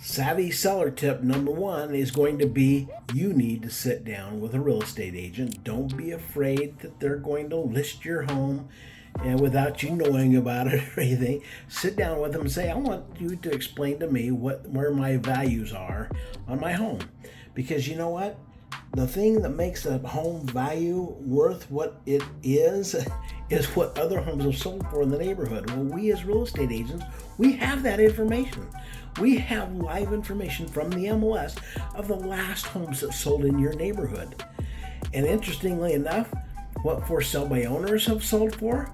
Savvy seller tip number one is going to be you need to sit down with a real estate agent. Don't be afraid that they're going to list your home and without you knowing about it or anything. Sit down with them and say, I want you to explain to me where my values are on my home. Because you know what? The thing that makes a home value worth what it is what other homes have sold for in the neighborhood. Well, we as real estate agents, we have that information. We have live information from the MLS of the last homes that sold in your neighborhood. And interestingly enough, what for sale by owners have sold for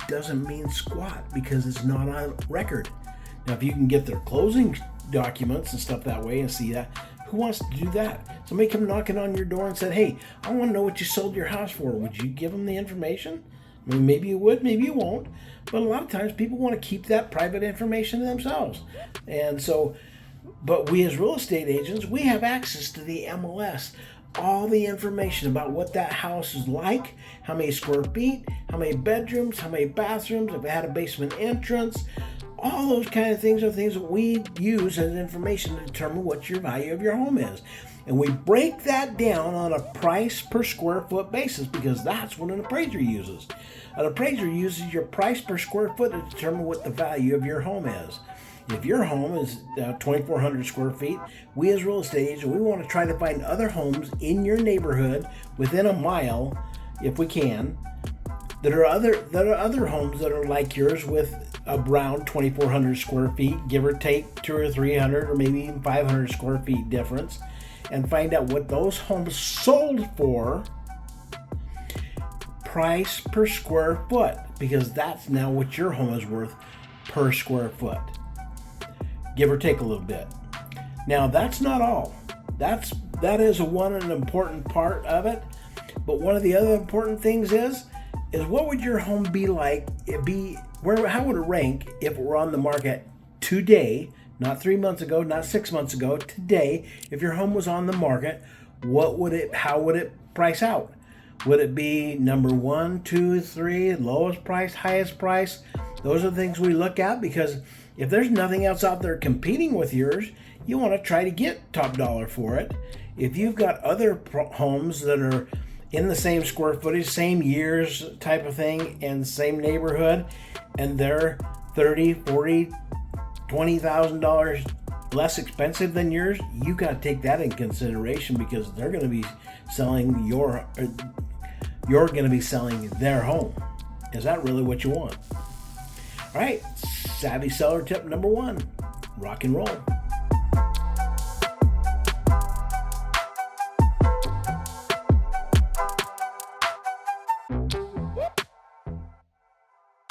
doesn't mean squat because it's not on record. Now, if you can get their closing documents and stuff that way and see that, who wants to do that? Somebody come knocking on your door and said, hey, I want to know what you sold your house for. Would you give them the information? I mean, maybe you would, maybe you won't. But a lot of times people want to keep that private information to themselves. And so, but we as real estate agents, we have access to the MLS. All the information about what that house is like, how many square feet, how many bedrooms, how many bathrooms, if it had a basement entrance. All those kind of things are things that we use as information to determine what your value of your home is. And we break that down on a price per square foot basis because that's what an appraiser uses. An appraiser uses your price per square foot to determine what the value of your home is. If your home is 2,400 square feet, we as real estate agents, we want to try to find other homes in your neighborhood within a mile, if we can, that are other homes that are like yours with around 2,400 square feet, give or take 200 or 300 or maybe even 500 square feet difference, and find out what those homes sold for price per square foot, because that's now what your home is worth per square foot, give or take a little bit. Now, that's not all. That is an important part of it, but one of the other important things is what would your home be like? How would it rank if it were on the market today? Not 3 months ago, not 6 months ago, today. If your home was on the market, how would it price out? Would it be number 1, 2, 3, lowest price, highest price? Those are the things we look at because if there's nothing else out there competing with yours, you want to try to get top dollar for it. If you've got other homes that are in the same square footage, same years type of thing, and same neighborhood, and they're $30,000, $40,000, $20,000 less expensive than yours, you got to take that in consideration because they're going to be selling you're going to be selling their home. Is that really what you want? All right, savvy seller tip number one, rock and roll.